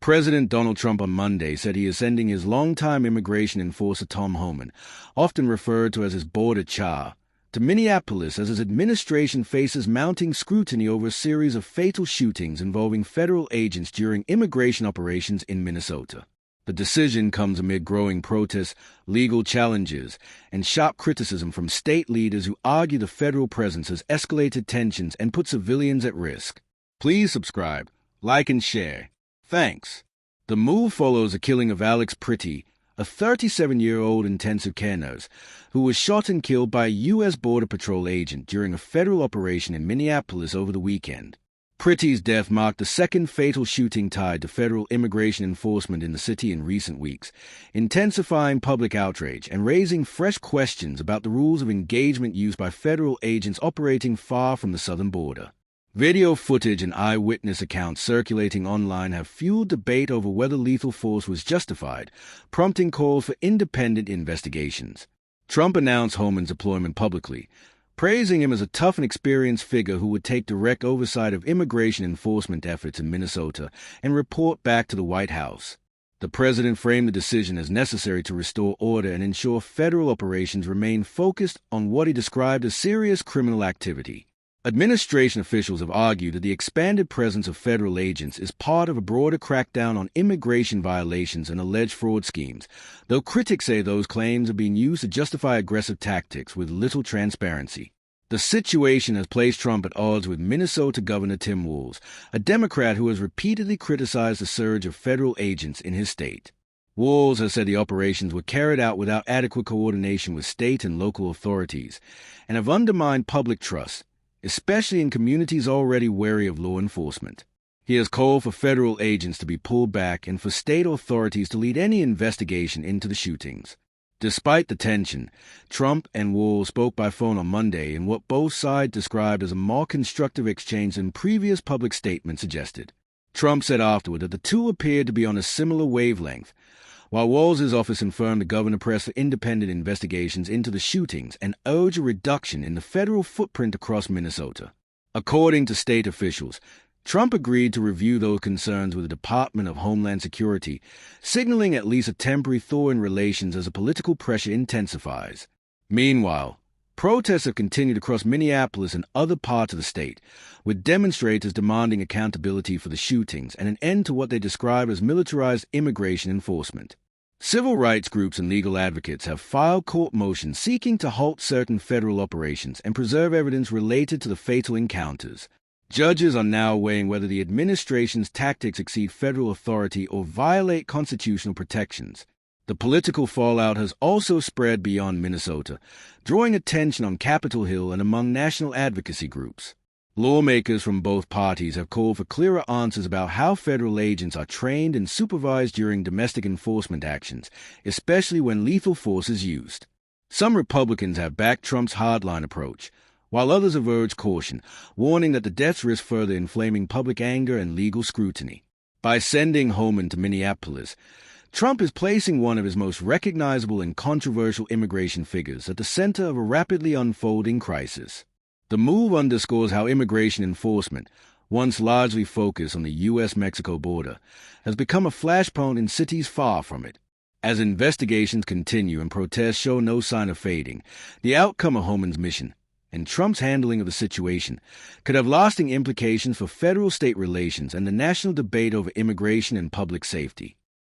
President Donald Trump on Monday said he is sending his longtime immigration enforcer Tom Homan, often referred to as his border Czar, to Minneapolis as his administration faces mounting scrutiny over a series of fatal shootings involving federal agents during immigration operations in Minnesota. The decision comes amid growing protests, legal challenges, and sharp criticism from state leaders who argue the federal presence has escalated tensions and put civilians at risk. Please subscribe, like, and share. Thanks. The move follows the killing of Alex Pretti, a 37-year-old intensive care nurse, who was shot and killed by a U.S. Border Patrol agent during a federal operation in Minneapolis over the weekend. Pretti's death marked the second fatal shooting tied to federal immigration enforcement in the city in recent weeks, intensifying public outrage and raising fresh questions about the rules of engagement used by federal agents operating far from the southern border. Video footage and eyewitness accounts circulating online have fueled debate over whether lethal force was justified, prompting calls for independent investigations. Trump announced Homan's deployment publicly, praising him as a tough and experienced figure who would take direct oversight of immigration enforcement efforts in Minnesota and report back to the White House. The president framed the decision as necessary to restore order and ensure federal operations remain focused on what he described as serious criminal activity. Administration officials have argued that the expanded presence of federal agents is part of a broader crackdown on immigration violations and alleged fraud schemes, though critics say those claims are being used to justify aggressive tactics with little transparency. The situation has placed Trump at odds with Minnesota Governor Tim Walz, a Democrat who has repeatedly criticized the surge of federal agents in his state. Walz has said the operations were carried out without adequate coordination with state and local authorities and have undermined public trust, especially in communities already wary of law enforcement. He has called for federal agents to be pulled back and for state authorities to lead any investigation into the shootings. Despite the tension, Trump and Walz spoke by phone on Monday in what both sides described as a more constructive exchange than previous public statements suggested. Trump said afterward that the two appeared to be on a similar wavelength, while Walz's office confirmed the governor pressed for independent investigations into the shootings and urged a reduction in the federal footprint across Minnesota. According to state officials, Trump agreed to review those concerns with the Department of Homeland Security, signaling at least a temporary thaw in relations as the political pressure intensifies. Meanwhile, protests have continued across Minneapolis and other parts of the state, with demonstrators demanding accountability for the shootings and an end to what they describe as militarized immigration enforcement. Civil rights groups and legal advocates have filed court motions seeking to halt certain federal operations and preserve evidence related to the fatal encounters. Judges are now weighing whether the administration's tactics exceed federal authority or violate constitutional protections. The political fallout has also spread beyond Minnesota, drawing attention on Capitol Hill and among national advocacy groups. Lawmakers from both parties have called for clearer answers about how federal agents are trained and supervised during domestic enforcement actions, especially when lethal force is used. Some Republicans have backed Trump's hardline approach, while others have urged caution, warning that the deaths risk further inflaming public anger and legal scrutiny. By sending Homan to Minneapolis, Trump is placing one of his most recognizable and controversial immigration figures at the center of a rapidly unfolding crisis. The move underscores how immigration enforcement, once largely focused on the U.S.-Mexico border, has become a flashpoint in cities far from it. As investigations continue and protests show no sign of fading, the outcome of Homan's mission and Trump's handling of the situation could have lasting implications for federal-state relations and the national debate over immigration and public safety.